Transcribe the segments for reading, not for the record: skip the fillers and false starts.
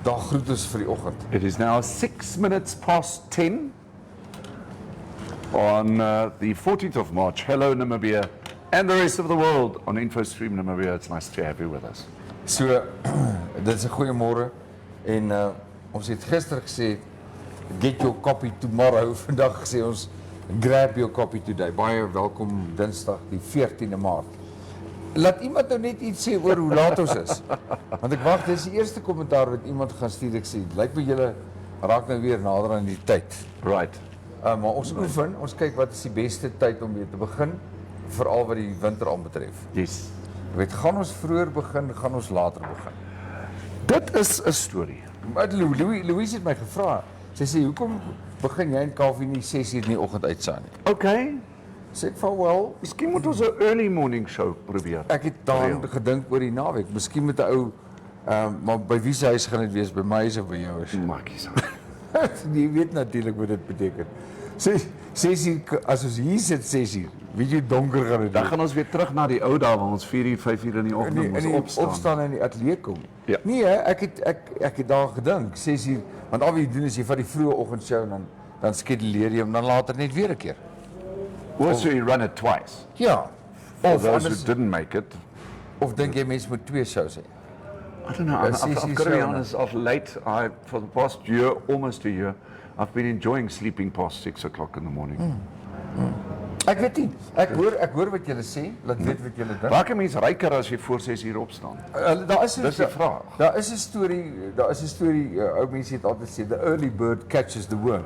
Dag groetes vir die oggend. It is now 6 minutes past 10 on the 14th of March. Hello Namibia and the rest of the world on InfoStream Namibia. It's nice to have you with us. So, dit is 'n goeie môre en ons het gister gesê get your copy tomorrow. Vandag gesê ons grab your copy today. Baie welkom Dinsdag die 14de Maart. Laat iemand nou net iets sê oor hoe laat ons is. Want ek wag, dis die eerste kommentaar wat iemand gaan stuur. Ek sê, lyk my julle raak nou weer nader aan die tyd. Right. Maar ons oefen, ons kyk wat is die beste tyd om weer te begin, veral wat die winter aanbetref. Yes. Jy weet, gaan ons vroeër begin, gaan ons later begin. Dit is 'n storie. Maar Louise het my gevra. Sy sê, hoekom begin jy in Kaufeee nie 6 uur in die oggend uitsaai nie? Okay. Sê ek van wel, Miskien moet ons 'n early morning show probeer. ek het daaraan gedink oor die naweek. Miskien met 'n ou maar by wie se huis gaan dit wees? By my huis of by jou huis? Maakie saak. Jy weet natuurlik wat dit beteken. 6 uur, as ons hier sit 6 uur, weet jy donker gaan dit Dan wees. gaan ons weer terug na die ou dae waar ons 4 uur, 5 uur in die oggend moes opstaan. En in die ateljee kom. Ja. Nee, ek het daar gedink 6 uur, want al wat jy doen is jy vat die vroeë oggendshow en dan skeduleer jy hom dan later net weer 'n keer. Also you run it twice. Ja. For Of those anders, who didn't make it. of dink jy mense moet 2 shows hê? I don't know. I've I've got to be honest. Of late, for the past year, almost a year, I've been enjoying sleeping past 6 o'clock in the morning. Ek weet nie. Ek hoor wat julle sê, laat weet wat julle dink. Raak 'n mens ryker as jy voor 6 uur opstaan? Daar is Dis die vraag. Daar is 'n storie, ou mense het altyd sê the early bird catches the worm.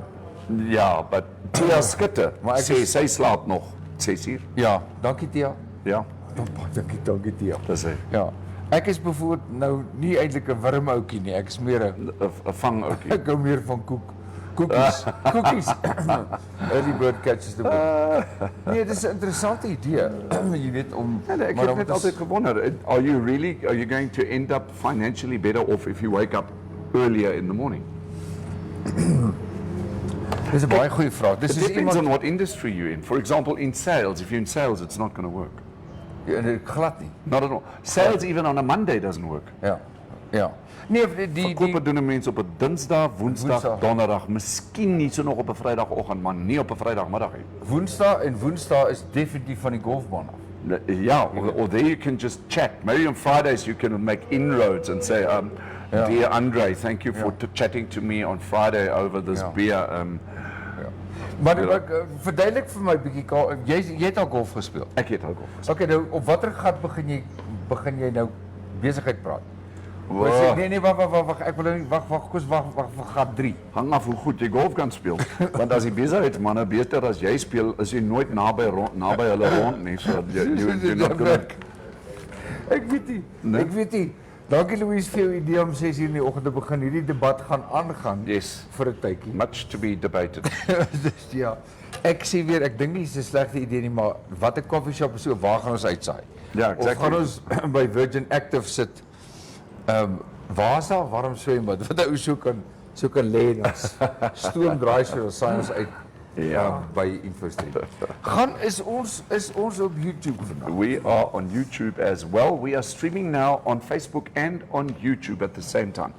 Ja, but Tia Skutte Maar ek sê sy slaap nog 6 uur. Ja, dankie Tia. Ja, Dankie Tia. dis hy. Ja. Ek is bijvoorbeeld nou nie eintlik 'n wurmoukie nie. Ek is meer 'n 'n vang ouetjie. ek hou meer van koekies. Early bird catches the worm. Nee, dis 'n interessante idee. Jy weet om Ek maar het om net te- altyd gewonder, are you going to end up financially better off if you wake up earlier in the morning? Dis 'n baie goeie vraag. It Dis is depends iemand on what industry you're in. For example, in sales, if you're in sales, it's not going to work. glad nie. Not at all. Sales even on a Monday doesn't work. Ja. Ja. Nee, die Verkope doen 'n mens op 'n Dinsdag, Woensdag, Woensdag. Donderdag, miskien nie so nog op 'n Vrydagoggend, maar nie op 'n Vrydagmiddag nie. Woensdae is definitief van die golfbaan af. Yeah, or there you can just chat. Maybe on Fridays you can make inroads and say, dear Andre, thank you for chatting to me on Friday over this Ja. beer. Maar verduidelik vir my bietjie, jy het al golf gespeel. Ek het ook al. Okay, nou op watter gat begin jy nou besigheid praat? Wow. Nee, wag, ek wil nou nie wag, vir gat 3. Hang af hoe goed jy golf kan speel. Want as die besigheidsmanne beter as jy speel, is jy nooit naby hulle rond nie. So jy not gonna. Ek weet nie. Nee? Ek weet nie. Dankie Louise vir jou idee om 6 uur in die oggend te begin. Hierdie debat gaan aangaan Yes. vir 'n tydjie. Much to be debated. Dus ja. Ek sê weer, ek dink nie dis 'n slegte idee nie, maar wat 'n coffee shop is so, waar gaan ons uitsaai? Ja, Of exactly. gaan ons by Virgin Active sit? Waar is daar warm swembad? Wat 'n ou so kan lê en ons stoom draai so saai ons uit. Ja. By InfoStream. Is ons op YouTube vandag? We are on YouTube as well. We are streaming now on Facebook and on YouTube at the same time.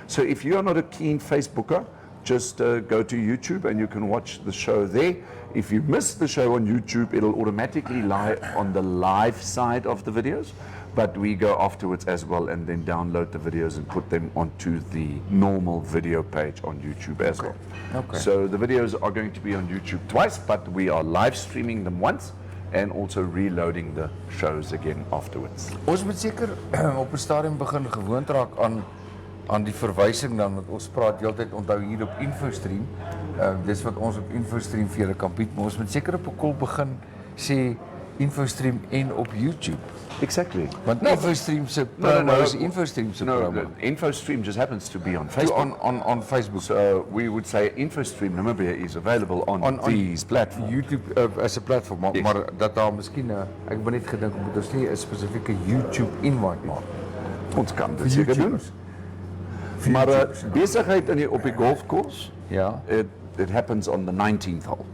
So if you are not a keen Facebooker, just go to YouTube and you can watch the show there. If you miss the show on YouTube, it'll automatically lie on the live side of the videos. But we go afterwards as well and then download the videos and put them onto the normal video page on YouTube as well. Okay. So the videos are going to be on YouTube twice, but we are live streaming them once and also reloading the shows again afterwards. Ons moet seker op 'n stadium begin gewoond raak aan die verwysing dan, want ons praat heeltyd onthou hier op InfoStream. Dis wat ons op InfoStream vir julle kan bied, maar ons moet seker op 'n kol begin sê InfoStream en op YouTube. Exactly. Want InfoStream se promo is InfoStream se promo. InfoStream just happens to be on Facebook. On Facebook. So we would say InfoStream Namibia is available on these platforms. YouTube as 'n platform, Yes. maar dat daar miskien ek het net gedink moet ons nie 'n spesifieke YouTube invite maak. Ons kan dit seker doen. Maar besigheid op die golfkoers, Ja. it happens on the 19th hole.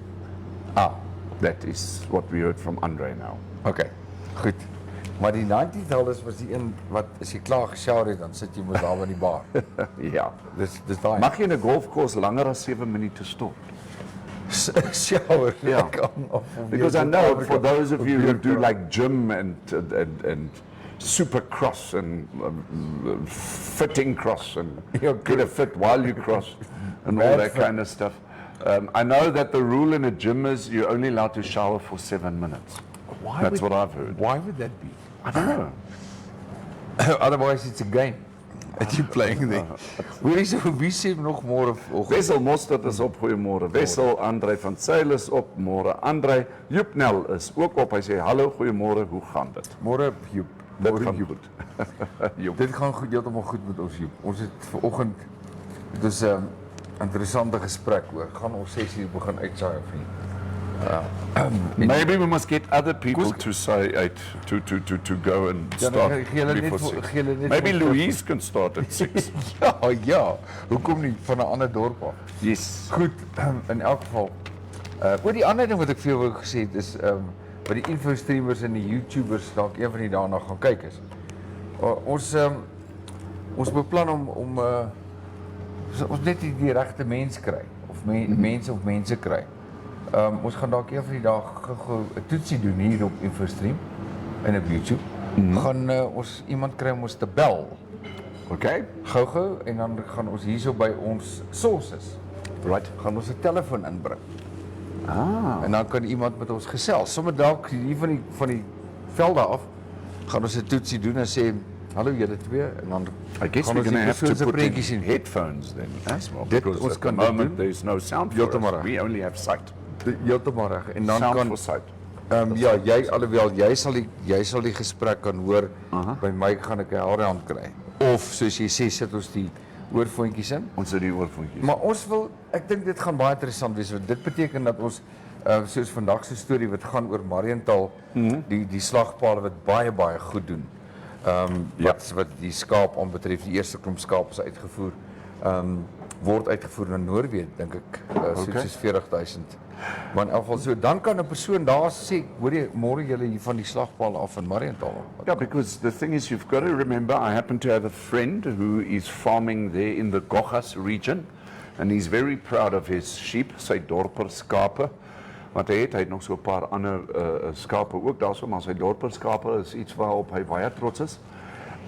That is what we heard from Andre now. Okay. Goed. Maar die 90s was die een wat as jy klaar geshower het, dan sit jy mos daar by die bar. Ja. Dis daai. Mag jy in 'n golfkoers langer as 7 minute stop? Shower. Yeah. Because I know for those of you who do like gym and super cross and fitting cross and get a fit while you cross and all that kind of stuff. I know that the rule in a gym is you're only allowed to shower for 7 minutes. That's what I've heard. Why would that be? I don't know. Otherwise it's a game that you're playing there. Wie sê nog môre? Wessel Mostert is op, goeiemôre. Wessel, André van Sail is op, môre. André Joepnel is ook op. Hy sê hallo, goeiemôre, hoe gaan dit? Môre Joep. Dit gaan goed. Joep. Dit gaan goed, heeltemal goed met ons Joep. Ons het vanoggend dis 'n interessante gesprek oor gaan ons 6uur begin uitsaai of nie. Maybe we must get other people to say to go and start before 6. Maybe Louise can start at 6. ja. Hoekom nie van 'n ander dorp af? Yes. Goed, in elk geval. Oor die ander ding wat ek vir jou wou gesê het is by die InfoStreamers en die YouTubers dalk een van die daarna gaan kyk is. Ons beplan om ons net die regte mens kry of mense kry. Ons gaan dalk een van die dae gou 'n toetsie doen hier op InfoStream en op YouTube. Gaan ons iemand kry om ons te bel. Okay. Gou en dan gaan ons hierso by ons sources. Right. Gaan ons 'n telefoon inbring. En dan kan iemand met ons gesels. Sommige dalk hier van die velde af gaan ons 'n toetsie doen en sê hallo julle twee en dan I guess we're going to have to put in headphones then as well because at the moment there's no sound for us. We only have sight. Heeltemal reg. En dan sound kan for sight. Ja, jy sal die gesprek kan hoor. By my gaan ek 'n helderhand kry. Of soos jy sê sit ons die oorfoontjies in. Ons sit die oorfoontjies. Maar ons wil ek dink dit gaan baie interessant wees want dit beteken dat ons soos vandag se storie wat gaan oor Mariental, die slagpale wat baie goed doen. Wat die skaap aanbetref, die eerste klomp skaap is uitgevoer. Word uitgevoer na Noorwe, dink ek, soos 40,000. Maar in elk geval so, dan kan 'n persoon daar sê, hoor jy, môre julle hier van die slagpaal af in Mariental. Yeah, because the thing is, you've got to remember, I happen to have a friend who is farming there in the Gochas region, and he's very proud of his sheep, sy dorper skape. Want hy het nog so 'n paar ander skape ook daarso, maar sy dorper skape is iets waarop hy baie trots is.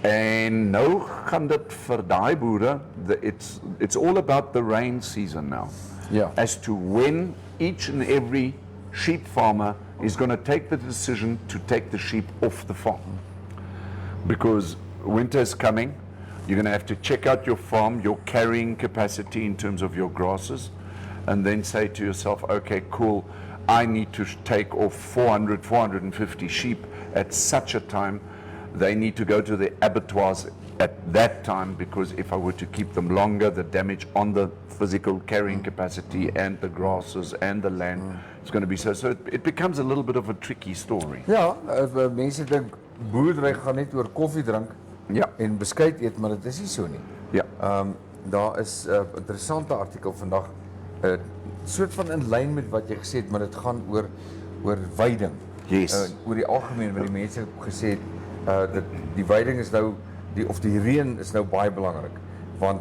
En nou gaan dit vir daai boere, it's all about the rain season now. Yeah. As to when each and every sheep farmer is going to take the decision to take the sheep off the farm. Because winter is coming, you're going to have to check out your farm, your carrying capacity in terms of your grasses, and then say to yourself, okay, cool, I need to take off 400, 450 sheep at such a time. They need to go to the abattoirs at that time because if I were to keep them longer, the damage on the physical carrying capacity and the grasses and the land is going to be so it becomes a little bit of a tricky story. Ja, mense dink boerdery gaan net oor koffie drink en beskuit eet, maar dit is nie so nie. Ja. Daar is 'n interessante artikel vandag, soort van in lyn met wat jy gesê het, maar dit gaan oor veiding. Yes. Oor die algemeen wat die mense gesê het, dat die veiding is nou die reën is nou baie belangrik want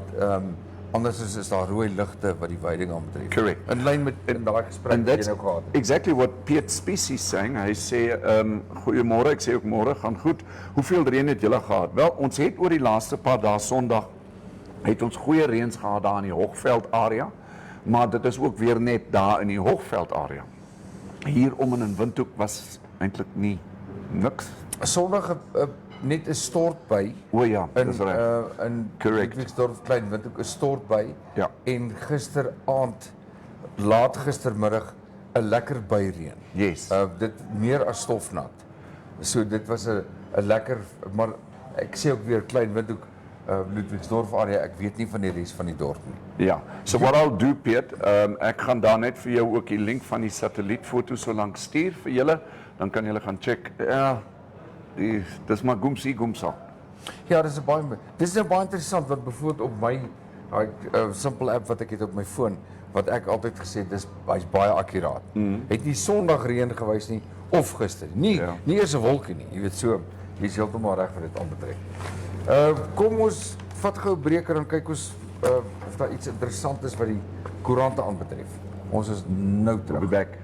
anders is daar rooi ligte wat die veiding aanbetref. Correct. In lyn met daai gesprek wat jy nou gehad het. Exactly what Piet Spies is saying. Hy sê goeiemôre, ek sê ook môre gaan goed. Hoeveel reën het julle gehad? Wel, ons het oor die laaste paar dae Sondag het ons goeie reëns gehad daar in die Hoogveld area, maar dit is ook weer net daar in die Hoogveld area. Hier om in Windhoek was eintlik nie niks. Sondag net 'n stortby. O ja, dis reg. In Correct. Witwatersrand klein Windhoek 'n stortby. Ja. En gisteraand, laat gistermiddag 'n lekker byreën. Yes. Dit meer as stofnat. So dit was 'n lekker, maar ek sê ook weer klein Windhoek, Ludwigsdorp area, ek weet nie van die res van die dorp nie. Ja, so what I'll do, Piet, ek gaan daar net vir jou ook die link van die satellietfoto so lank stuur vir julle, dan kan julle gaan check. Ja, dis maar goemsa. Ja, dis nou baie interessant wat bijvoorbeeld op my simpel app wat ek het op my foon, wat ek altyd gesê het, hy's baie akkuraat. Het nie Sondag reën gewys nie of gister. Nie eers 'n wolkie nie, jy weet so. Jy is heeltemal reg wat dit aanbetref. Kom ons vat gou 'n breek en dan kyk ons of daar iets interessant is wat die koerante aanbetref. Ons is nou terug. We'll be back.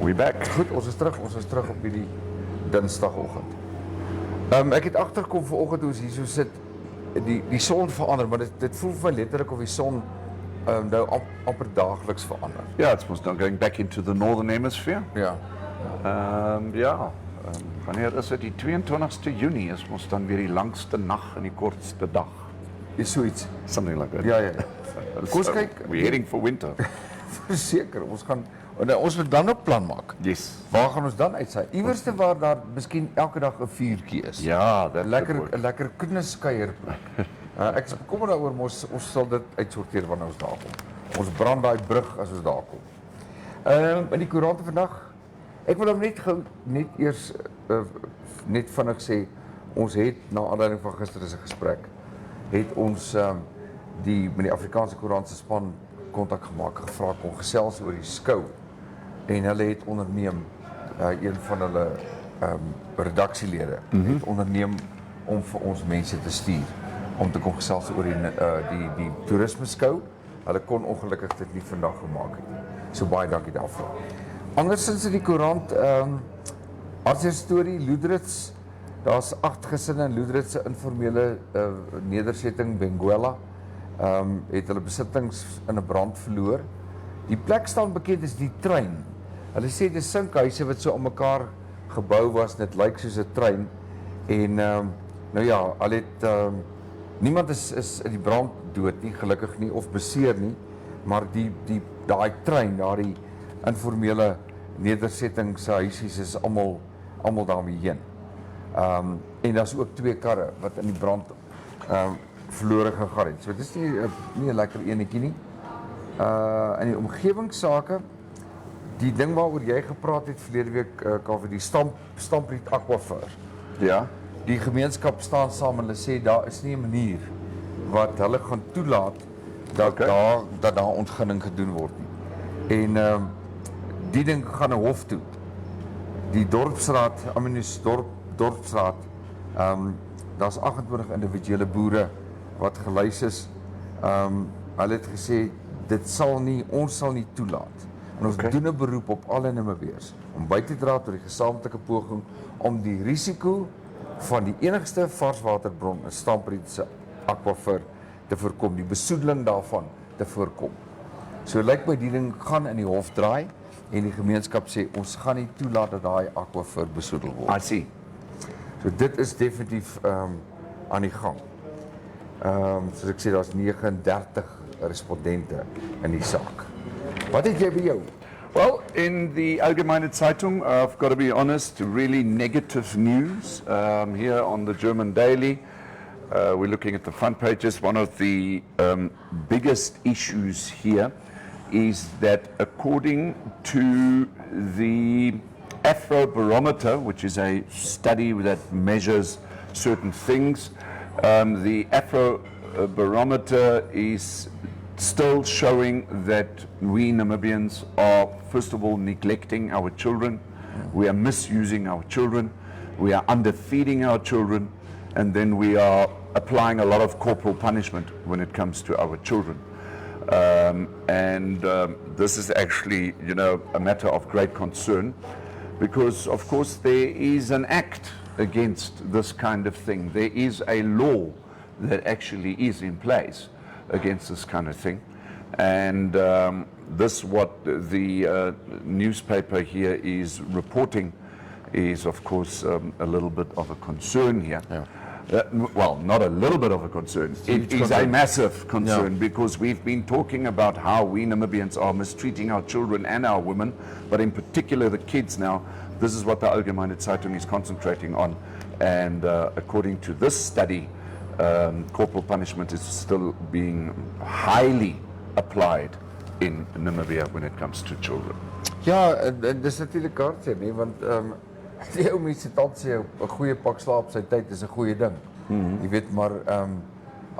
We're back. Goed, ons is terug op hierdie Dinsdagoggend. Ek het agterkom vanoggend toe ons hier so sit, die son verander, maar dit voel vir my letterlik of die son nou amper daagliks verander. Yeah, it's most going back into the northern hemisphere. Ja. Wanneer is dit? Die 22ste Junie is ons dan weer die langste nag en die kortste dag. Is so iets. Something like that. Ja. Kom ons kyk. We're heading for winter. Verseker, ons moet dan 'n plan maak. Yes. Waar gaan ons dan uitsaai? Iewerste waar daar miskien elke dag 'n vuurtjie is. Ja, dat Lekker knuskuier. Ek is bekommerd daaroor, ons sal dit uitsorteer wanneer ons daar kom. Ons brand daai brug as ons daar kom. In die koerante vandag, ek wil hom net eers net vinnig sê, ons het na aanleiding van gister se gesprek, het ons met die Afrikaanse koerant se span kontak gemaak, gevra kon gesels oor die skou. En hulle het onderneem, een van hulle redaksielede het onderneem om vir ons mense te stuur, om te kom gesels oor die toerisme skou. Hulle kon ongelukkig dit nie vandag gemaak het nie. So baie dankie daarvoor. Andersins in die koerant, as 'n storie, Loedrits, daar's 8 gesinne in Loedrits se informele nedersetting Benguela, het hulle besittings in 'n brand verloor. Die plek staan bekend as die trein. Hulle sê dis sinkhuise wat so aan mekaar gebou was, dit lyk soos 'n trein. En nou ja, hulle het niemand is in die brand dood nie, gelukkig nie, of beseer nie, maar daai trein, daai informele nedersetting se huisies is almal daarmee heen. En daar's ook 2 karre wat in die brand verlore gegaan het. So dit is nie 'n lekker enetjie nie. In die omgewingsake, die ding waaroor jy gepraat het verlede week, Kaufeee, die Stampriet Aquifer. Ja. Die gemeenskap staan saam en hulle sê daar is nie 'n manier wat hulle gaan toelaat dat daar ontginning gedoen word nie. En die ding gaan 'n hof toe. Die dorpsraad, dorpsraad, daar's 28 individuele boere wat gelys is. Hulle het gesê ons sal nie toelaat. En ons doen 'n beroep op alle Namibiërs om by te dra tot die gesamentlike poging om die risiko van die enigste varswaterbron in Stampriet se Aquifer te voorkom, die besoedeling daarvan te voorkom. So lyk my die ding gaan in die hof draai en die gemeenskap sê ons gaan nie toelaat dat daai Aquifer besoedel word. I see. So dit is definitief aan die gang. Soos ek sê, daar's 39 respondente in die saak. Wat het jy by jou? Well, in the Allgemeine Zeitung, I've got to be honest, really negative news here on the German Daily. We're looking at the front pages. One of the biggest issues here is that according to the Afrobarometer, which is a study that measures certain things, the Afrobarometer is still showing that we Namibians are, first of all, neglecting our children. We are misusing our children. We are underfeeding our children. And then we are applying a lot of corporal punishment when it comes to our children. This is actually, a matter of great concern because, of course, there is an act against this kind of thing. There is a law that actually is in place against this kind of thing. And this, what the newspaper here is reporting, is, of course, a little bit of a concern here. Yeah. Well, not a little bit of a concern. It is a massive concern because we've been talking about how we Namibians are mistreating our children and our women, but in particular the kids now. This is what the Allgemeine Zeitung is concentrating on. And according to this study, corporal punishment is still being highly applied in Namibia when it comes to children. Ja, en dis natuurlik hartseer nie, want die ou mense het altyd sê 'n goeie pak slaap op sy tyd is 'n goeie ding. Jy weet, maar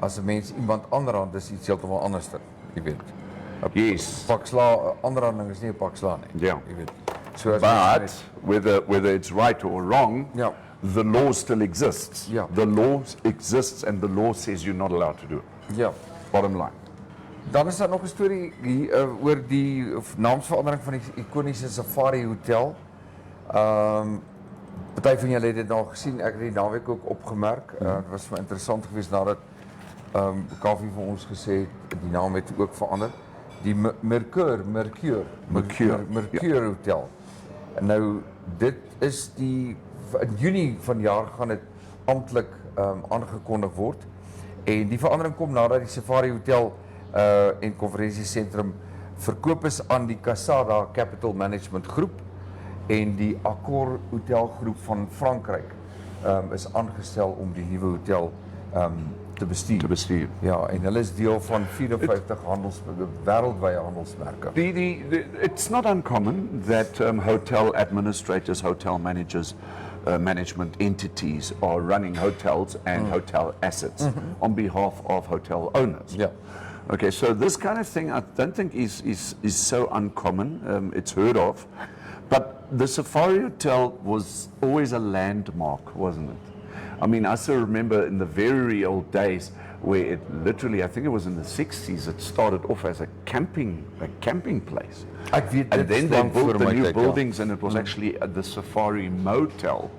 as 'n mens iemand aanrand is iets heeltemal anderster, jy weet. 'n Yes. Pak slaap, aanranding is nie 'n pak slaap nie. Ja. Jy weet. So as But whether it's right or wrong, Ja. the law still exists. Ja. The law exists and the law says you're not allowed to do it. ja. Bottom line. Dan is daar nog 'n storie hier oor die naamsverandering van die ikoniese Safari Hotel. Party van julle het dit nou gesien, ek het die naweek ook opgemerk. Dit was vir interessant geweest nadat Kaufeee vir ons gesê het die naam het ook verander. Die Mercure Hotel. En nou dit is in Junie vanjaar gaan dit amptelik aangekondig word. En die verandering kom nadat die Safari Hotel en konferensiesentrum verkoop is aan die Casada Capital Management Groep en die Accor Hotelgroep van Frankryk is aangestel om die nuwe hotel te bestuur. Ja, en hulle is deel van 54 wêreldwye handelsmerke. It's not uncommon that hotel administrators, hotel managers, management entities are running hotels and hotel assets on behalf of hotel owners. Ja. Okay, so this kind of thing I don't think is so uncommon. It's heard of. But the Safari Hotel was always a landmark, wasn't it? I mean, I still remember in the very old days where it literally, I think it was in the 60s, it started off as a camping place. Ek weet And dit then is they lang built voor the my new tyd, ja. buildings and it was actually the Safari Motel.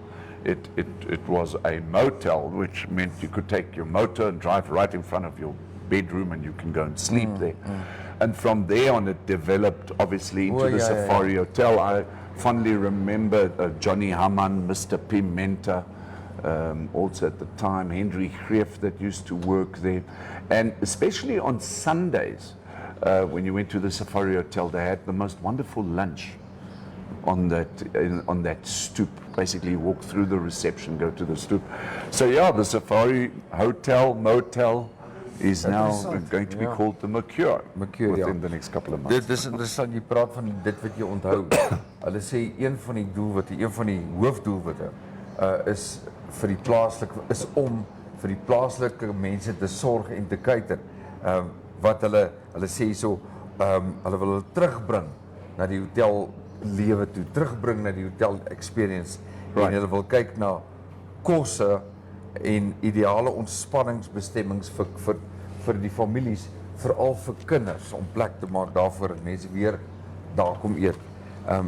It was a motel, which meant you could take your motor and drive right in front of your bedroom and you can go and sleep there. And from there on it developed obviously into the Safari Hotel. I fondly remember Johnny Hamann, Mr. Pimenta, also at the time Henry Greef that used to work there. And especially on Sundays, when you went to the Safari Hotel, they had the most wonderful lunch on that stoop. Basically, you walk through the reception, go to the stoop. So yeah, the Safari Hotel, Motel is now going to be called the Mercure within the next couple of months. Dit is interessant, jy praat van dit wat jy onthou. Hulle sê een van die hoofdoelwitte is om vir die plaaslike mense te sorg en te kyker. Wat hulle sê so, hulle wil hulle terugbring na die hotel lewe toe, terugbring na die hotel experience. En hulle wil kyk na kosse en ideale ontspanningsbestemmings vir die families, veral vir kinders, om plek te maak daarvoor dat mense weer daar kom eet.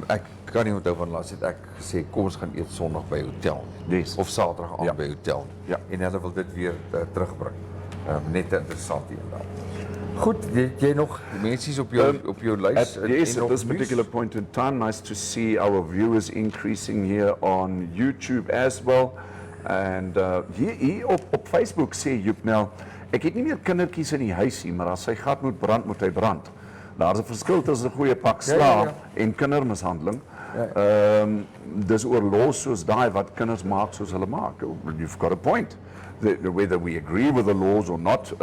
Ek kan nie onthou van laas het ek gesê kom ons gaan eet Sondag by hotel of Saterdag aand by hotel. En hulle wil dit weer terugbring. Net interessant hierdaar. Goed, het jy nog mense op jou lys? Yes, at this particular point in time, nice to see our viewers increasing here on YouTube as well. And hier op Facebook sê Joepnel, ek het nie meer kindertjies in die huis nie, maar as sy gat moet hy brand. Daar's 'n verskil tussen 'n goeie pak slaag en kindermishandeling. Dis oorlos soos daai wat kinders maak soos hulle maak. You've got a point. Whether we agree with the laws or not,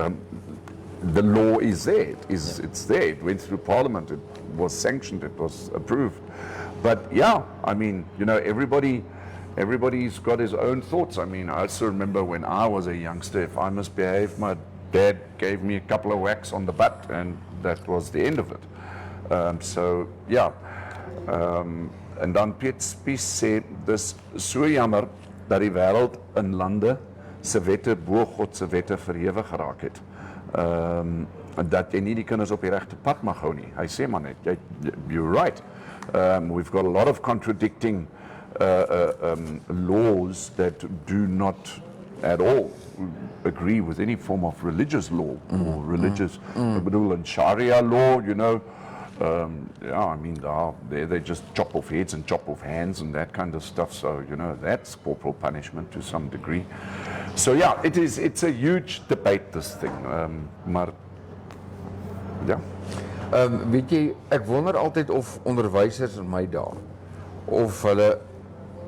the law is there. It's there. It went through Parliament. It was sanctioned. It was approved. But yeah, I mean, you know, everybody's got his own thoughts. I mean, I still remember when I was a youngster, if I misbehaved, my dad gave me a couple of whacks on the butt, and that was the end of it. So yeah. En dan Piet Spies sê, dis so jammer dat die wêreld in lande se wette bo God se wette verhewe geraak het. Dat jy nie die kinders op die regte pad mag hou nie. Hy sê maar net, you're right. We've got a lot of contradicting laws that do not at all agree with any form of religious law or religious, ek bedoel, in Sharia law, you know, I mean, they just chop off heads and chop off hands and that kind of stuff. So, you know, that's corporal punishment to some degree. So, yeah, it's a huge debate, this thing. Maar, ja. Weet jy, ek wonder altyd of onderwysers in my dae, of hulle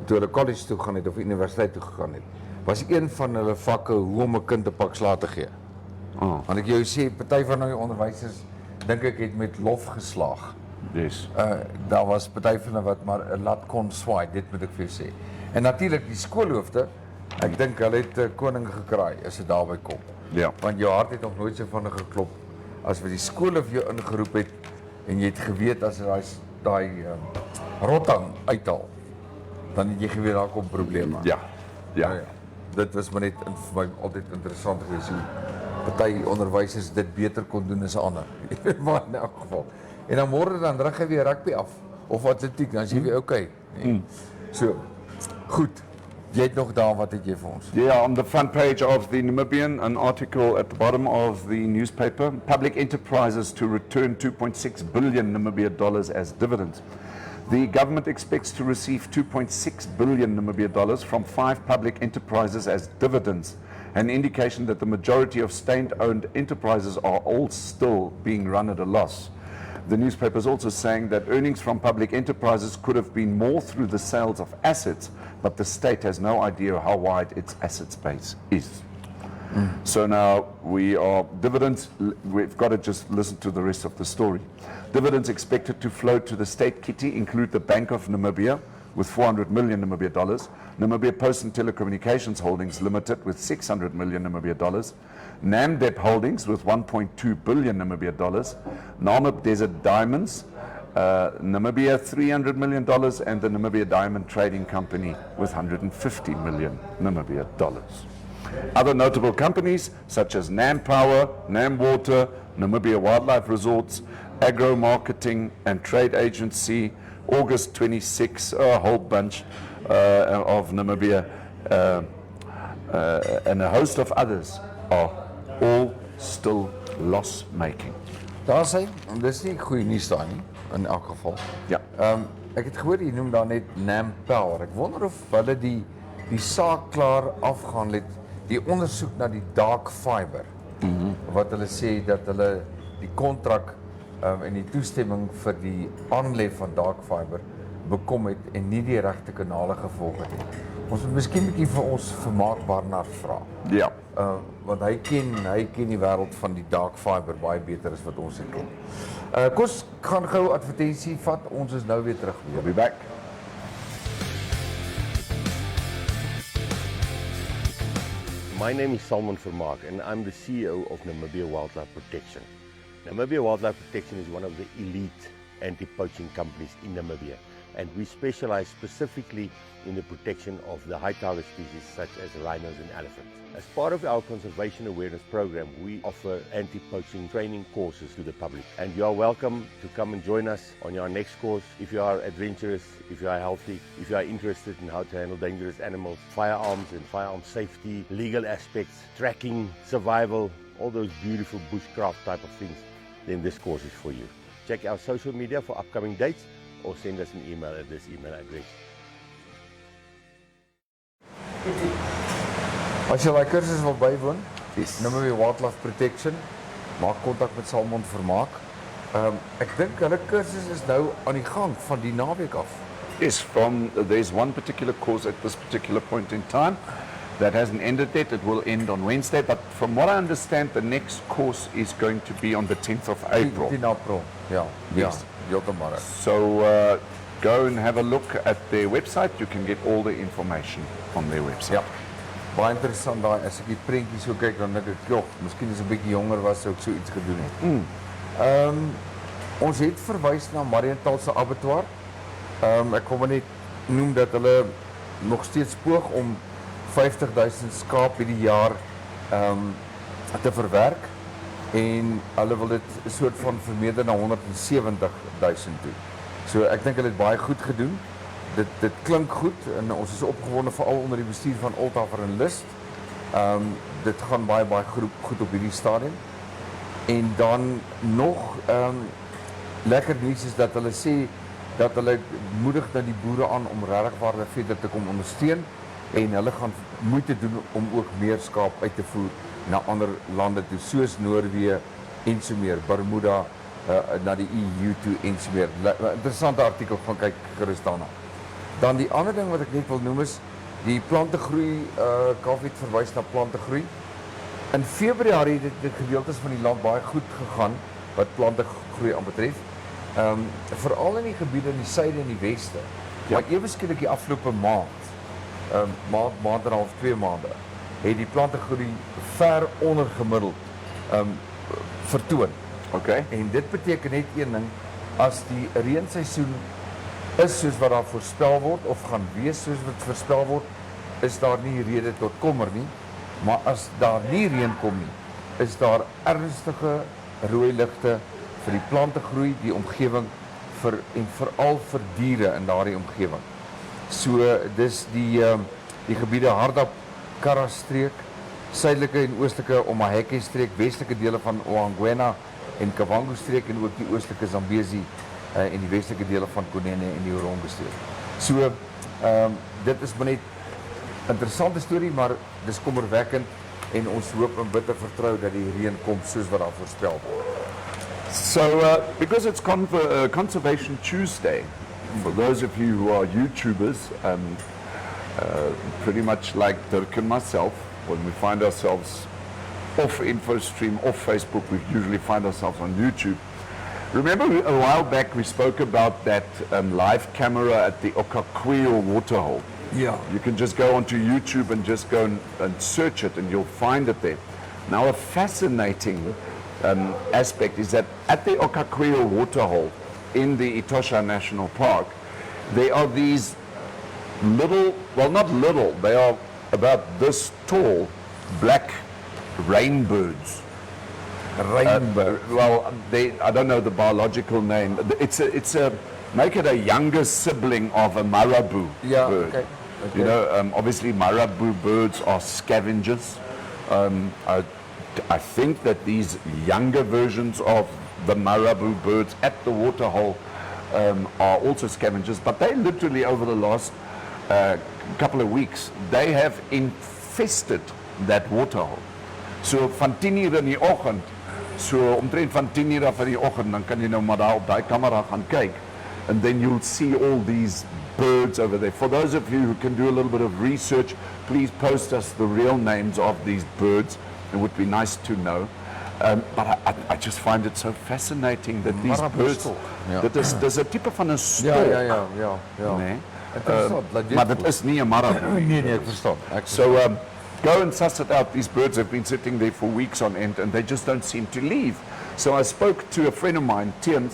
toe hulle college toe gaan het of universiteit toe gegaan het, was een van hulle vakke hoe om 'n kind 'n pak slaag te gee. Want ek jou sê, party van die onderwysers dink ek het met lof geslaag. Yes. Daar was party van hulle wat maar 'n lat kon swaai, dit moet ek vir jou sê. En natuurlik die skoolhoofde, ek dink hulle het 'n koning gekraai as dit daarby kom. Ja. Want jou hart het nog nooit so vinnig geklop as wat die skool vir jou ingeroep het en jy het geweet as daai rottang uithaal, dan het jy geweet daar kom probleme. Ja. Ja. Dit was maar net vir my altyd interessant geweest hoe party onderwysers dit beter kon doen as ander. Maar in elk geval. En dan môre dan rig hy weer rugby af of atletiek, dan is jy weer okay. So, goed. Jy het nog daar, wat het jy vir ons? Yeah, on the front page of the Namibian, an article at the bottom of the newspaper, public enterprises to return 2.6 billion Namibia dollars as dividends. The government expects to receive 2.6 billion Namibia dollars from 5 public enterprises as dividends, an indication that the majority of state-owned enterprises are all still being run at a loss. The newspaper is also saying that earnings from public enterprises could have been more through the sales of assets, but the state has no idea how wide its asset base is. So now dividends, we've got to just listen to the rest of the story. Dividends expected to flow to the state kitty include the Bank of Namibia with 400 million Namibia dollars, Namibia Post and Telecommunications Holdings Limited with 600 million Namibia dollars, Namdeb Holdings with 1.2 billion Namibia dollars, Namib Desert Diamonds, Namibia $300 million, and the Namibia Diamond Trading Company with 150 million Namibia dollars. Other notable companies such as Nam Power, Nam Water, Namibia Wildlife Resorts, Agro Marketing and Trade Agency, August 26, a whole bunch of Namibia, and a host of others are all still loss-making. Daar sê, en dis nie goeie nuus daar nie, in elk geval. Ja. Ek het gehoor, jy noem daar net Nam Power. Ek wonder of hulle die saak klaar afgaan het, die ondersoek na die dark fiber, wat hulle sê dat hulle die kontrak en die toestemming vir die aanlef van dark fiber bekom het en nie die regte kanale gevolg het nie. Ons moet miskien 'n bietjie vir ons Vermaak Barnard vra. Ja. Want hy ken die wêreld van die dark fiber baie beter as wat ons dit ken. Kom ons gaan gou advertensie vat. Ons is nou weer terug. We'll be back. My name is Salman Vermaak and I'm the CEO of Namibia Wildlife Protection. Namibia Wildlife Protection is one of the elite anti-poaching companies in Namibia, and we specialize specifically in the protection of the high target species such as rhinos and elephants. As part of our conservation awareness program, we offer anti-poaching training courses to the public, and you are welcome to come and join us on our next course if you are adventurous, if you are healthy, if you are interested in how to handle dangerous animals, firearms and firearm safety, legal aspects, tracking, survival, all those beautiful bushcraft type of things, then this course is for you. Check our social media for upcoming dates or send us an email at this email address. As jy daai kursus wil bywoon, Namibia Wildlife Protection, maak kontak met Salmon Vermaak. Ek dink hulle kursus is nou aan die gang van die naweek af. Yes, there's one particular course at this particular point in time that hasn't ended yet. It will end on Wednesday, but from what I understand, the next course is going to be on the 10th of April. 10 April, ja. Yes. Ja, heeltemal. So go and have a look at their website. You can get all the information on their website. Ja. Baie interessant daai, as ek die prentjie so kyk, dan dink ek, joh, miskien as ek 'n bietjie jonger was, sou ek so iets gedoen het. Ons het verwys na Mariental se abattoir. Ek kom net noem dat hulle nog steeds poog om 50,000 skaap hierdie jaar te verwerk, en hulle wil dit 'n soort van vermeerder na 170,000 toe. So ek dink hulle het baie goed gedoen. Dit klink goed en ons is opgewonde veral onder die bestuur van Olthaver en List. Dit gaan baie goed op hierdie stadium. En dan nog lekker nuus is dat hulle sê dat hulle moedig na die boere aan om regtig waar verder te kom ondersteun, en hulle gaan moeite doen om ook meer skaap uit te voer na ander lande toe, soos Noorwe en so meer, Bermuda, na die EU toe en so meer. Interessante artikel, gaan kyk gerus daarna. Dan die ander ding wat ek net wil noem is, Die plantegroei, Kaufeee het verwys na plantegroei. In Februarie het die gedeeltes van die land baie goed gegaan wat plantegroei aanbetref. Veral in die gebiede in die suide en die weste. Ja. Maar ewe skielik die afgelope maand, maand en half, 2 maande, het die plantegroei ver onder gemiddeld vertoon. Okay. En dit beteken net een ding, as die reenseisoen is soos wat daar voorspel word of gaan wees soos wat voorspel word, is daar nie rede tot kommer nie. Maar as daar nie reën kom nie, is daar ernstige rooi ligte vir die plantegroei, die omgewing en veral vir diere in daardie omgewing. So dis die gebiede Hardap, Karastreek, suidelike en oostelike Omaheke streek, westelike dele van Oangwena en Kavango streek en ook die oostelike Zambezi en die westelike dele van Konene en die Orongo streek. So dit is maar net 'n interessante storie, maar dis kommerwekkend en ons hoop en bid en vertrou dat die reën kom soos wat daar voorspel word. So, because it's Conservation Tuesday, for those of you who are YouTubers, pretty much like Dirk and myself, when we find ourselves off InfoStream, off Facebook, we usually find ourselves on YouTube. Remember a while back we spoke about that live camera at the Okakweo waterhole? Yeah. You can just go onto YouTube and just go and search it and you'll find it there. Now a fascinating aspect is that at the Okakweo waterhole in the Etosha National Park, there are these little, well not little, they are about this tall, black rainbirds. Rainbow. I don't know the biological name. It's a make it a younger sibling of a marabou bird. Okay. You know, obviously marabou birds are scavengers. I think that these younger versions of the marabou birds at the waterhole are also scavengers, but they literally over the last couple of weeks, they have infested that waterhole. So van 10:00 in die oggend, so omtrent van 10:00 af in die oggend, dan kan jy nou maar daar op daai kamera gaan kyk, and then you'll see all these birds over there. For those of you who can do a little bit of research, please post us the real names of these birds. It would be nice to know. But I just find it so fascinating that these birds, dat is 'n tipe van 'n stok. Ja. Nee. Interessant. Maar dit is nie 'n marabou. Nee, ek verstaan. So go and suss it out. These birds have been sitting there for weeks on end and they just don't seem to leave. So I spoke to a friend of mine, Tims,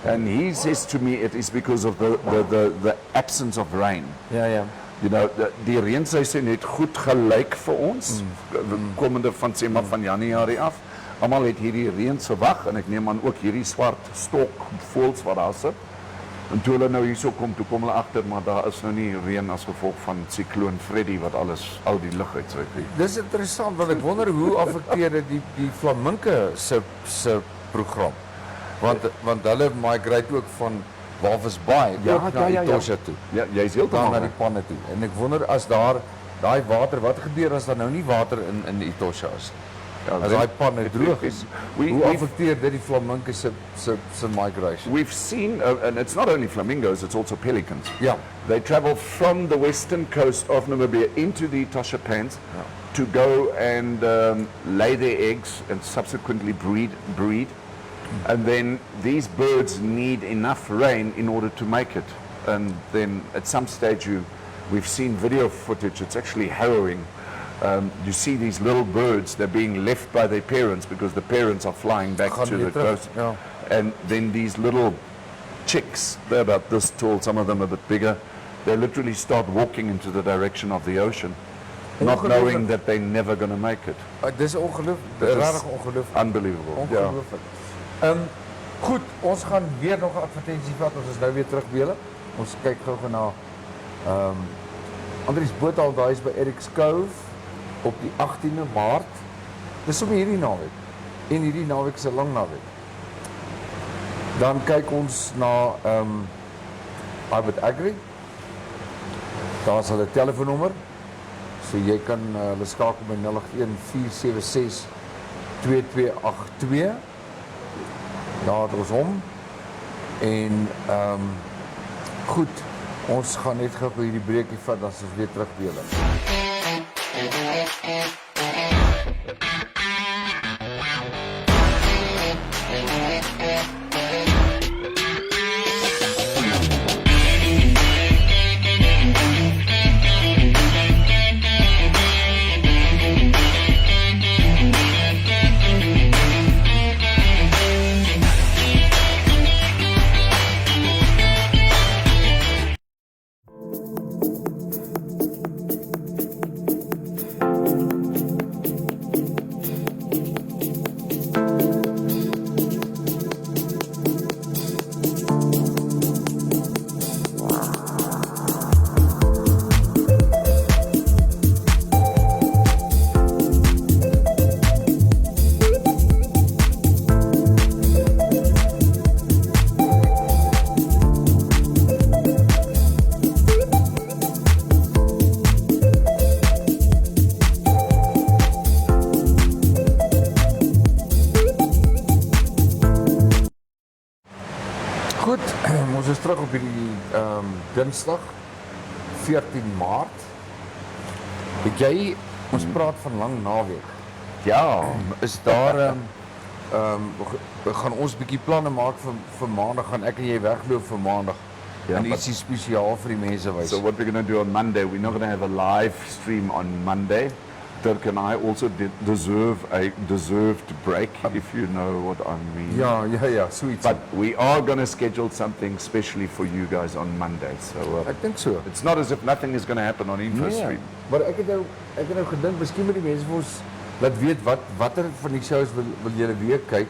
and he says to me it is because of the absence of rain. Ja. You know, die reenseisoen het goed gelyk vir ons, komende van sê maar van Januarie af. Almal het hierdie reën verwag en ek neem aan ook hierdie swart stok voëls wat daar sit. En toe hulle nou hierso kom, toe kom hulle agter maar daar is nou nie reën as gevolg van sikloon Freddy wat al die lug uitsuig nie. Dis interessant want ek wonder hoe affekteer dit die flaminke se program. Want hulle migrate ook van Walvis Bay na Etosha toe. Ja, jy's heeltemal na die panne toe. En ek wonder as daar daai water, wat gebeur as daar nou nie water in Etosha is? As daai panne droog is. Hoe affekteer dit die flaminke se migration? We've seen, and it's not only flamingos, it's also pelicans. Yeah. They travel from the western coast of Namibia into the Etosha Plains to go and lay their eggs and subsequently breed. And then these birds need enough rain in order to make it. And then at some stage we've seen video footage, it's actually harrowing. You see these little birds, they're being left by their parents because the parents are flying back to the coast. Yeah. And then these little chicks, they're about this tall, some of them a bit bigger, they literally start walking into the direction of the ocean, not knowing that they're never going to make it. Dis ongelooflik, regtig ongelooflik. Unbelievable. Ongelooflik. Goed, ons gaan weer nog 'n advertensie vat. Ons is nou weer terug by julle. Ons kyk gou na Andries Botha, daai is by Eric's Cove op die 18de Maart. Dis om hierdie naweek. En hierdie naweek se lang naweek. Dan kyk ons na Albert Agri. Daar's hulle telefoonnommer. So jy kan hulle skakel by 081 476 2282. Daar het ons hom. En goed, Ons gaan net gou hierdie breekie vat, dan is ons weer terug by julle. Goed, ons is terug op hierdie Dinsdag 14 Maart. Het jy, ons praat van lang naweek. Ja, Is daar gaan ons bietjie planne maak vir Maandag, gaan ek en jy wegloop vir Maandag. Ja, En maar- ietsie spesiaal vir die mense wys. so what we're going to do on Monday, we're not going to have a live stream on Monday. Dirk and I also deserve a deserved break, if you know what I mean. Ja, so iets. But we are going to schedule something specially for you guys on Monday. So Ek dink so. it's not as if nothing is going to happen on InfoStream. Maar ek het nou gedink, miskien moet die mense vir ons laat weet watter van die shows wil julle weer kyk.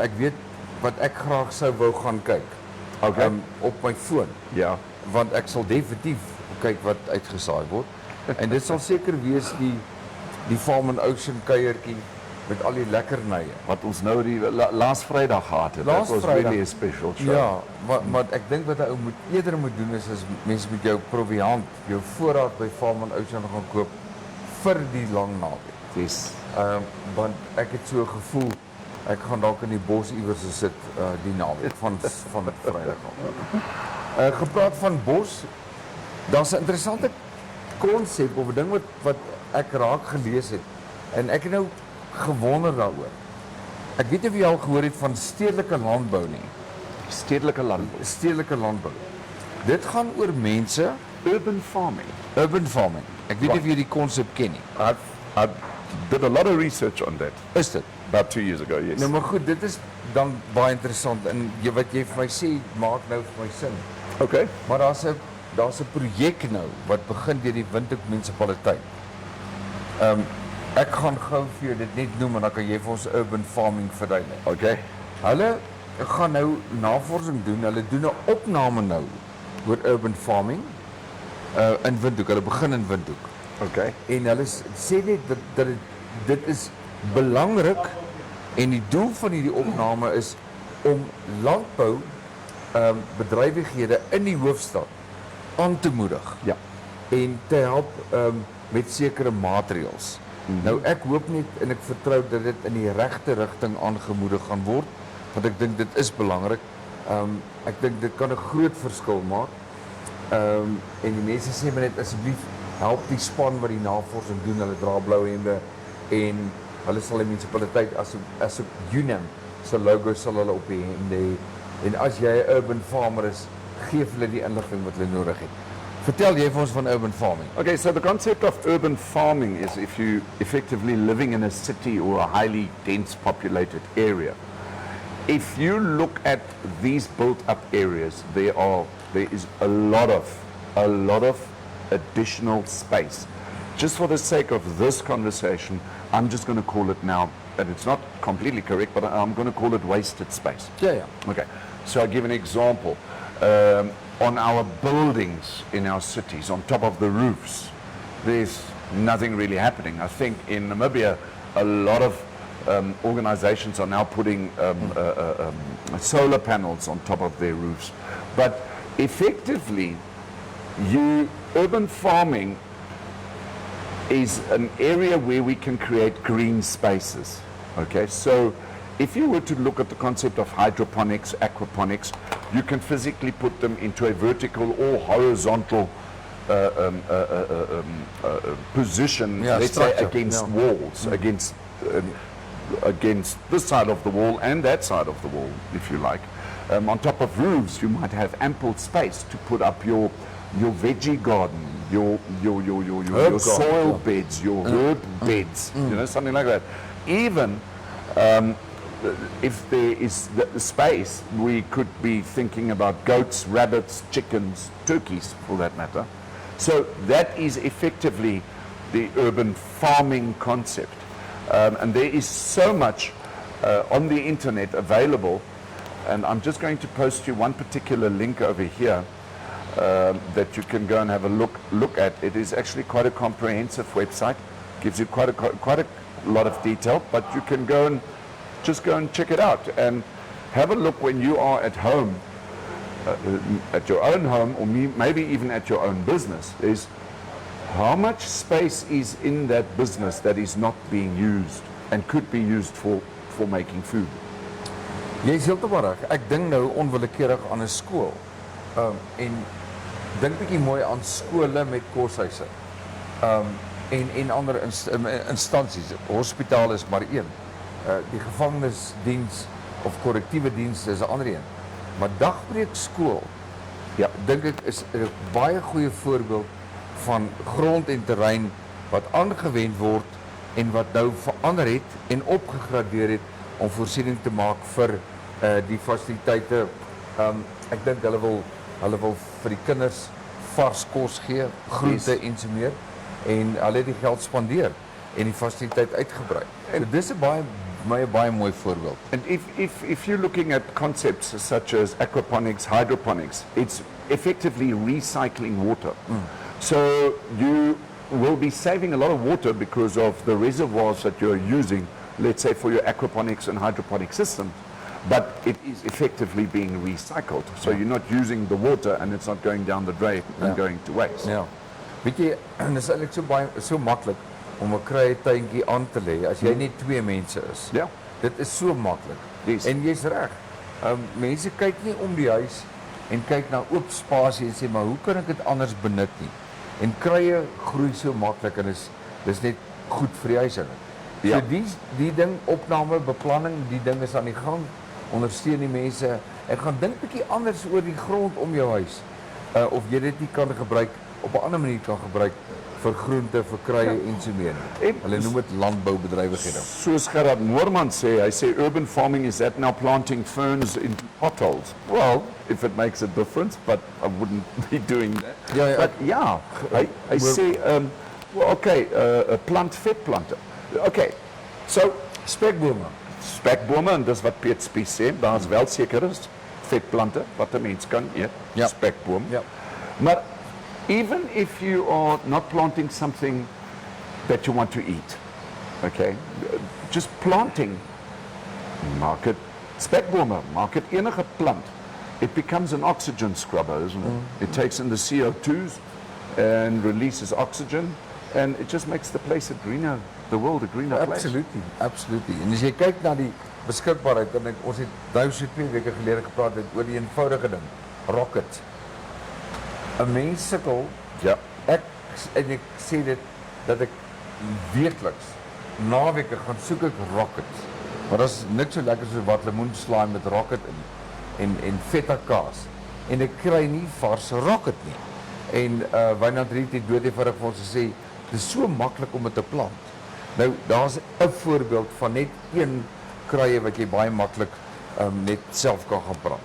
Ek weet wat ek graag sou wou gaan kyk. Okay. Op my foon. Ja. Want ek sal definitief kyk wat uitgesaai word. En dit sal seker wees die Farm and Ocean kuiertjie met al die lekkernye. Wat ons nou die laas Vrydag gehad het. Laas That was Vrydag. really a special show. Ja, maar ek dink wat 'n ou eerder moet doen is mense met jou proviant, jou voorraad by Farm and Ocean gaan koop vir die lang naweek. Yes. Want ek het so 'n gevoel ek gaan dalk in die bos iewers sit die naweek van Vrydag af. Gepraat van bos, daar's 'n interessante konsep of 'n ding wat ek raak gelees het en ek het nou gewonder daaroor. Ek weet nie of jy al gehoor het van stedelike landbou nie. Stedelike landbou. Stedelike landbou. Dit gaan oor mense, Urban farming. urban farming. Ek weet nie of jy die konsep ken nie. I did a lot of research on that Is dit? about 2 years ago, yes. Nou maar goed, dit is dan baie interessant en wat jy vir my sê maak nou vir my sin. Okay. Maar daar's 'n projek nou wat begin deur die Windhoek munisipaliteit. Ek gaan gou vir jou dit net noem en dan kan jy vir ons urban farming verduidelik. Okay. Hulle gaan nou navorsing doen. Hulle doen 'n opname nou oor urban farming in Windhoek. Hulle begin in Windhoek. Okay. En hulle sê net dat dit is belangrik en die doel van hierdie opname is om landbou bedrywighede in die hoofstad aan te moedig. Ja. En te help met sekere maatreëls. Nou ek hoop net en ek vertrou dat dit in die regte rigting aangemoedig gaan word, want ek dink dit is belangrik. Ek dink dit kan 'n groot verskil maak. En die mense sê maar net asseblief help die span wat die navorsing doen. Hulle dra blou hemde en hulle sal die munisipaliteit as 'n UNAM se logo sal hulle op die hemde hê. En as jy 'n urban farmer is, gee vir hulle die inligting wat hulle nodig het. Vertel jy vir ons van urban farming? Okay, so the concept of urban farming is if you effectively living in a city or a highly dense populated area. If you look at these built up areas, there is a lot of additional space. Just for the sake of this conversation, I'm just going to call it now, and it's not completely correct, but I'm going to call it wasted space. Ja. Okay, so I'll give an example. On our buildings in our cities, on top of the roofs, there's nothing really happening. I think in Namibia, a lot of organizations are now putting solar panels on top of their roofs. But effectively, urban farming is an area where we can create green spaces. Okay, so if you were to look at the concept of hydroponics, aquaponics, you can physically put them into a vertical or horizontal position, Yeah, let's say structure. against Yeah. walls, against this side of the wall and that side of the wall, if you like. On top of roofs, you might have ample space to put up your veggie garden, your Herb soil garden, beds, your herb beds, you know, something like that. Even if there is the space, we could be thinking about goats, rabbits, chickens, turkeys, for that matter. So that is effectively the urban farming concept. And there is so much on the internet available. And I'm just going to post you one particular link over here that you can go and have a look at. It is actually quite a comprehensive website. Gives you quite a lot of detail, but you can go and just go and check it out and have a look when you are at home, at your own home, or maybe even at your own business, is how much space is in that business that is not being used and could be used for making food. Jy is heeltemal reg. Ek dink nou onwillekeurig aan 'n skool. En dink bietjie mooi aan skole met koshuise. En ander instansies. Hospitaal is maar een. Die gevangenisdiens of korrektiewe dienste is 'n ander een. Maar dagbreek skool, Ja. dink ek is 'n baie goeie voorbeeld van grond en terrein wat aangewend word en wat nou verander het en opgegradeer het om voorsiening te maak vir die fasiliteite. Ek dink hulle wil vir die kinders vars kos gee, groente en so meer, en hulle het die geld spandeer en die fasiliteit uitgebrei. En dis 'n baie mooi voorbeeld. And if you're looking at concepts such as aquaponics, hydroponics, it's effectively recycling water. So you will be saving a lot of water because of the reservoirs that you're using, let's say for your aquaponics and hydroponic system, but it is effectively being recycled. So you're not using the water and it's not going down the drain and going to waste. Ja. Weet jy, dit is eintlik so maklik om 'n kruietuintjie aan te lê as jy net 2 mense is. Ja. Dit is so maklik. Yes. En jy's reg. Mense kyk nie om die huis en kyk na oop spasie en sê maar hoe kan ek dit anders benut nie? En kruie groei so maklik en dis net goed vir die huishouding. Ja. So die ding, opname, beplanning, die ding is aan die gang. Ondersteun die mense. Ek gaan dink bietjie anders oor die grond om jou huis. Of jy dit nie kan gebruik op 'n ander manier kan gebruik vir groente, vir kruie en so meer. Hulle noem dit landboubedrywighede. Soos Gerard Moorman sê, hy sê urban farming is that now planting ferns into potholes. Well, if it makes a difference, but I wouldn't be doing that. Ja, But yeah, I say, well, okay, plant vetplanten. Okay, so Spekbome. spekbome, en dis wat Piet Spies sê, daar is wel sekere vetplante wat 'n mens kan eet, Ja. spekboom. Ja. Maar even if you are not planting something that you want to eat, okay, just planting, maak it spekbome, maak it enige plant. It becomes an oxygen scrubber, isn't it? It takes in the CO2s and releases oxygen, and it just makes the place a greener, the world a greener place. Absolutely. En as jy kyk na die beskikbaarheid, en ons het nou so 2 weke gelede gepraat oor die eenvoudige ding, rocket. 'n Mens sukkel. Ja. Ek sê dit dat ek weekliks naweke gaan soek ek rocket. Maar daar's niks so lekker soos wat lemoenslaai met rocket en feta kaas. En ek kry nie vars rocket nie. En Wynand Riet het doodeenvoudig vir ons gesê dis so maklik om dit te plant. Nou daar's 'n voorbeeld van net een kruie wat jy baie maklik net self kan gaan plant.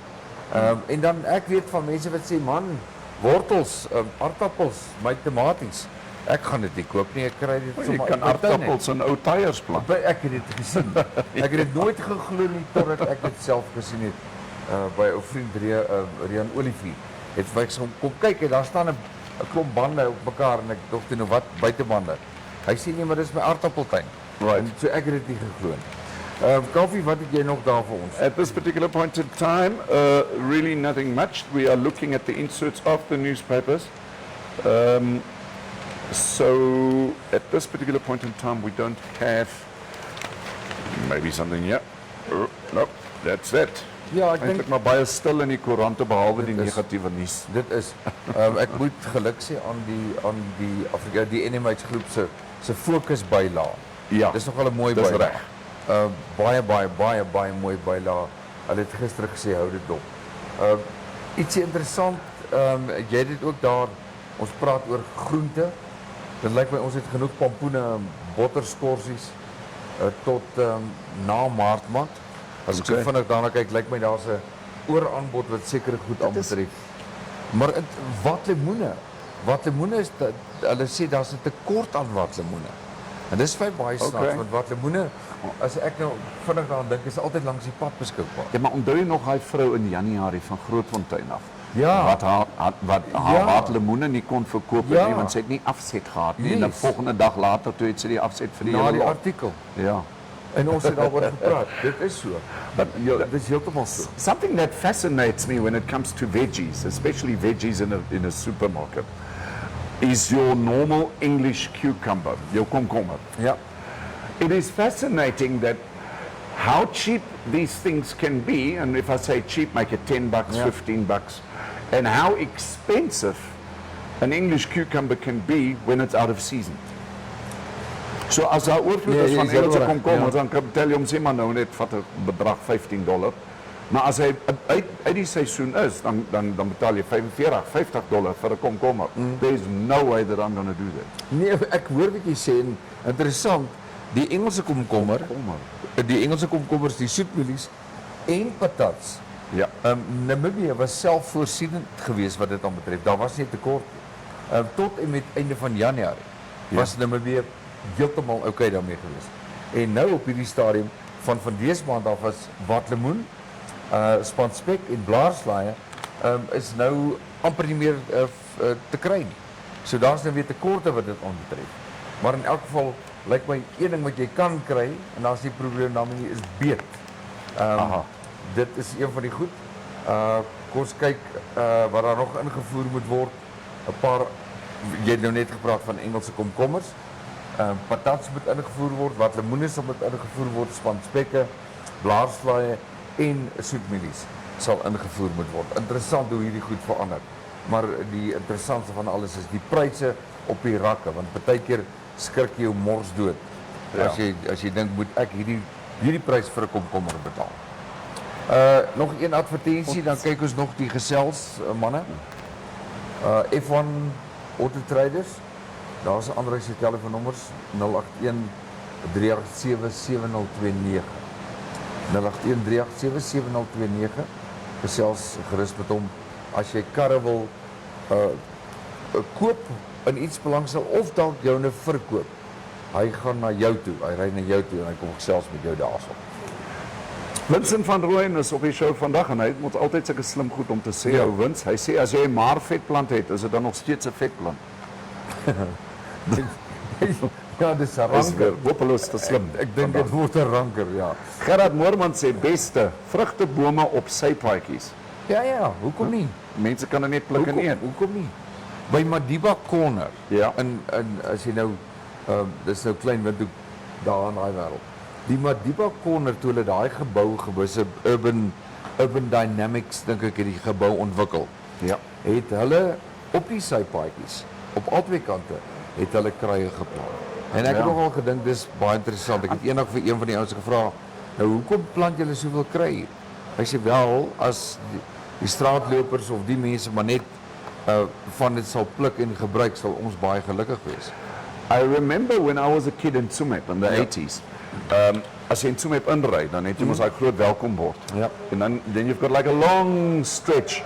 En dan ek weet van mense wat sê man, wortels, aardappels, my tomaties. Ek gaan dit nie koop nie, ek kry dit Jy kan aardappels in ou tyres plant. Ek het dit gesien. Ek het dit nooit geglo nie totdat ek dit self gesien het by ou vriend Rian Olivier. Het vir ek kom kyk en daar staan 'n klomp bande op mekaar en ek dink toe nou wat buitebande. Hy sê nee, maar dis my aardappeltuin. Right. En so ek het dit nie geglo nie. Kaufeee, wat het jy nog daar vir ons? At this particular point in time, really nothing much. We are looking at the inserts of the newspapers. So at this particular point in time, we don't have maybe something here. Nope, that's it. Ja, ek dink Eintlik maar baie stil in die koerante behalwe die negatiewe nuus. dit is ek moet geluk sê aan die Afrika die NMH groep se fokusbylaag. Ja, Dis nogal 'n mooi dis bylaag. reg. Baie mooi bylaag. Hulle het gister gesê hou dit dop. Ietsie interessant, jy het dit ook daar, ons praat oor groente. Dit lyk my ons het genoeg pampoene, botterskorsies tot na Maart maand. As ek so Okay. vinnig daarna kyk, lyk my daar's 'n ooraanbod wat seker goed aanbetref. Maar watlemoene is dat hulle sê daar's 'n tekort aan watlemoene. En dis vir my baie snaaks Okay. want watlemoene, as ek nou vinnig daaraan dink, is altyd langs die pad beskikbaar. Ja, maar onthou jy nog daai vrou in Januarie van Grootfontein af? Ja. Wat haar waterlemoene nie kon verkoop Ja. nie, want sy het nie afset gehad nie. En dan Yes. volgende dag later toe het sy die afset vir die Na hele die lot. artikel. Ja. En ons het daaroor gepraat. Dit is so. But Dit is heeltemal so. something that fascinates me when it comes to veggies, especially veggies in a supermarket, is your normal English cucumber, your komkommer. Ja. It is fascinating that how cheap these things can be, and if I say cheap, make it $10, Yeah. $15, and how expensive an English cucumber can be when it's out of season. So as daar oorvloed Nee, is van jy is Engelse reg, komkommers, ja. dan kan tel jy hom sê maar nou net vat 'n bedrag $15. Maar as hy uit die seisoen is, dan betaal jy $45, $50 vir 'n komkommer. There is no way that I'm going to do that. Nee, ek hoor wat jy sê en interessant, die Engelse komkommer, die Engelse komkommers, die soetmielies en patats. Ja. Namibia was selfvoorsienend geweest wat dit aanbetref. Daar was nie tekort nie. Tot en met einde van Januarie was Namibia heeltemal oukei daarmee geweest. En nou op hierdie stadium van dese maand af was watlemoen, spanspek en blaarslaaie is nou amper nie meer te kry nie. So daar's nou weer tekorte wat dit aanbetref. Maar in elk geval lyk my een ding wat jy kan kry en daar's nie probleem daarmee nie is beet. Aha. Dit is een van die goed. Kom ons kyk wat daar nog ingevoer moet word. 'n Paar jy het nou net gepraat van Engelse komkommers. Patats moet ingevoer word, watlemoene sal moet ingevoer word, spanspekke, blaarslaaie en soetmielies sal ingevoer moet word. Interessant hoe hierdie goed verander. Maar die interessantste van alles is die pryse op die rakke, want baie keer skrik jy jou mors dood. Ja. As jy dink moet ek hierdie prys vir 'n komkommer betaal. Nog een advertensie, dan kyk ons nog die gesels manne. F1 Auto Traders. Daar's 'n ander se telefoonnommers 081 387 7029. 081 387 7029. Gesels gerus met hom as jy karre wil koop in iets belangstel of dalk joune verkoop. Hy gaan na jou toe. Hy ry na jou toe en hy kom gesels met jou daarso. Vincent van Rooyen is op die show vandag en hy moet altyd sulke slim goed om te sê, Ja. ou Wins. Hy sê as jy 'n maarvetplant het, is dit dan nog steeds 'n vetplant. Ja, dis 'n Dis ranker. weer hopeloos te slim. Ek dink dit word 'n ranker, ja. Gerard Moorman sê beste vrugtebome op sypaadjies. Ja, hoekom nie? Mense kan dit net pluk en eet. Hoekom nie? By Madiba Corner. Ja. In as jy nou dis nou klein windhoek daar in daai wêreld. Die Madiba Corner toe hulle daai gebou gebous, Urban Dynamics dink ek het die gebou ontwikkel. Ja. Het hulle op die sypaadjies op albei kante het hulle kruie geplant. En ek het Ja. nogal gedink dis baie interessant. Ek het eendag vir een van die ouens gevra, nou hoekom plant julle soveel krui hier? Hy sê wel, as die straatlopers of die mense maar net van dit sal pluk en gebruik, sal ons baie gelukkig wees. I remember when I was a kid in Tsumeb in the 80s. As jy in Tsumeb inry, dan het jy mos daai groot welkombord. Ja. And then you've got like a long stretch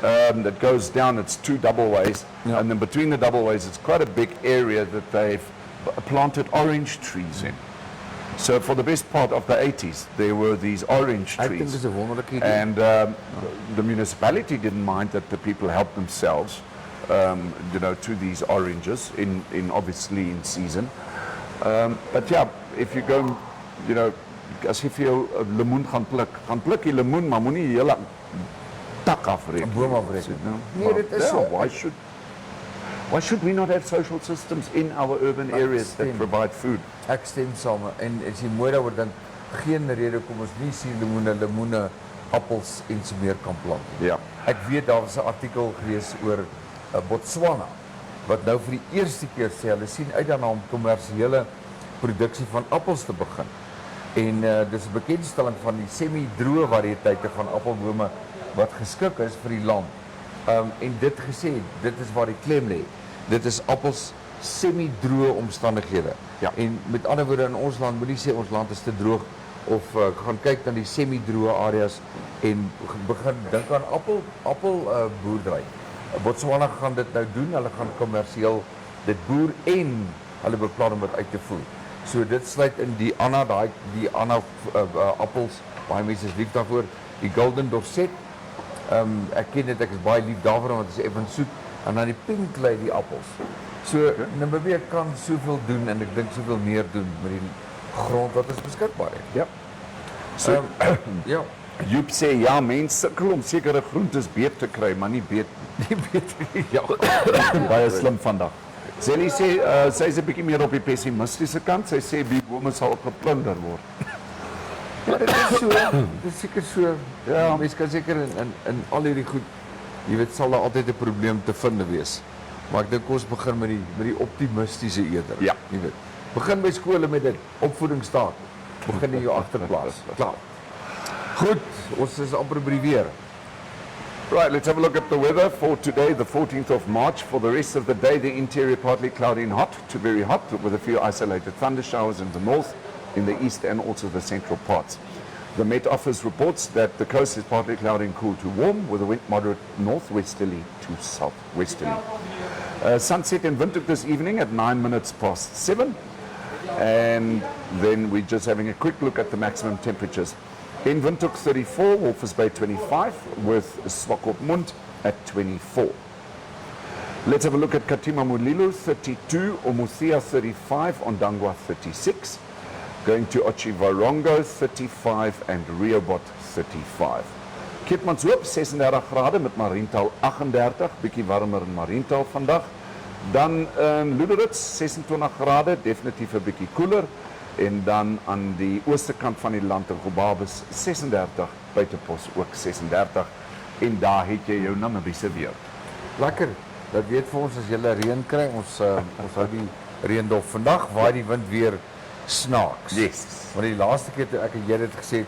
that goes down. It's 2 double ways, Ja. and then between the double ways, it's quite a big area that they've planted orange trees in. So for the best part of the 80s, there were these orange Ek dink trees. dis 'n wonderlike idee. And the municipality didn't mind that the people helped themselves, to these oranges in obviously in season. But yeah, if you go, as jy vir jou 'n lemoen gaan pluk die lemoen, maar moenie die hele tak afbreek. 'n boom afbreek. Nee, Maar, dit is ja, so. why should we not have social systems in our urban areas that stem. provide food? Ek stem saam en as jy mooi daaroor dink, geen rede kom ons nie sien lemoene appels en so meer kan plant. Ja. Ek weet daar was 'n artikel gewees oor Botswana wat nou vir die eerste keer sê hulle sien uit daarna om kommersiële produksie van appels te begin. En dis 'n bekendstelling van die semi-droë variëteite van appelbome wat geskik is vir die land. En dit gesê, dit is waar die klem lê. Dit is appels semi-droë omstandighede. Ja. En met ander woorde in ons land, moenie sê ons land is te droog of gaan kyk na die semi-droë areas en begin dink aan appelboerdery. Botswana gaan dit nou doen, hulle gaan kommersieel dit boer en hulle beplan om dit uit te voer. So dit sluit in die Anna appels, baie mense is lief daarvoor, die Golden Dorset. Ek ken dit, ek is baie lief daarvoor want dit is effens soet en dan die Pink Lady appels. So Namibia kan soveel doen en ek dink soveel meer doen met die grond wat is beskikbaar het. Ja. So Ja. Joep sê ja, mense sukkel om sekere groentes beet te kry, maar nie beet Die weet ja. baie slim vandag. Zelly sê sy is 'n bietjie meer op die pessimistiese kant. Sy sê die bome sal geplunder word. Ja, dit is so. Dit is seker so. Ja. Mense kan seker in al hierdie goed, jy weet, sal daar altyd 'n probleem te vind wees. Maar ek dink ons begin met die optimistiese eerder. Ja. Jy weet. Begin by skole met dit, opvoedingsstaat. Begin in jou agterplaas. Klaar. Goed, ons is amper by die weer. Right, let's have a look at the weather for today, the 14th of March. For the rest of the day, the interior partly cloudy and hot to very hot, with a few isolated thunder showers in the north, in the east and also the central parts. The Met Office reports that the coast is partly cloudy and cool to warm, with a wind moderate northwesterly to southwesterly. Sunset in Windhoek this evening at 7:09. And then we're just having a quick look at the maximum temperatures. In Windhoek 34, Walvis Bay 25, with Swakopmund at 24. Let's have a look at Katima Mulilo 32, Umuthia 35, Ondangwa 36. Going to Ochivarongo 35 and Rehoboth 35. Keetmanshoop 36 grade met Mariental 38, bietjie warmer in Mariental vandag. Dan in Luderitz 26 grade, definitief 'n bietjie koeler. En dan aan die ooste kant van die land in Gobabis 36, Buitepos ook 36. En daar het jy jou Namibiese weer. Lekker. Dat weet vir ons as jy reën kry, ons hou die reën dop. Vandag waai die wind weer snaaks. Yes. Want die laaste keer toe ek en jy dit gesê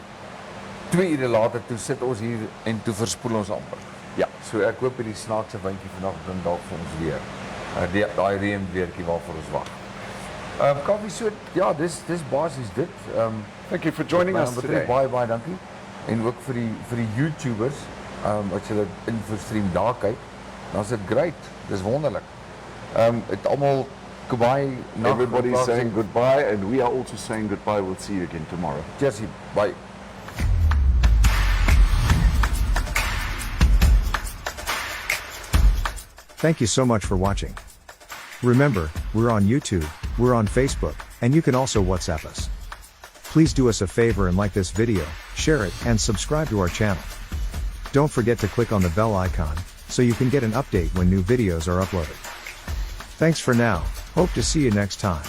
2 ure later toe sit ons hier en toe verspoel ons amper. Ja. So ek hoop hierdie snaakse windjie vandag bring dalk vir ons weer. Daai reënweertjie waarvoor ons wag. Kaufeee, so ja, dis basies dit. Thank you for joining us today. Baie dankie. En ook vir die YouTubers, as julle InfoStream daar kyk, dan is dit great. Dis wonderlik. Het almal goodbye. Everybody's saying goodbye and we are also saying goodbye. We'll see you again tomorrow. Cheers, bye. Thank you so much for watching. Remember, we're on YouTube, we're on Facebook, and you can also WhatsApp us. Please do us a favor and like this video, share it, and subscribe to our channel. Don't forget to click on the bell icon, so you can get an update when new videos are uploaded. Thanks for now, hope to see you next time.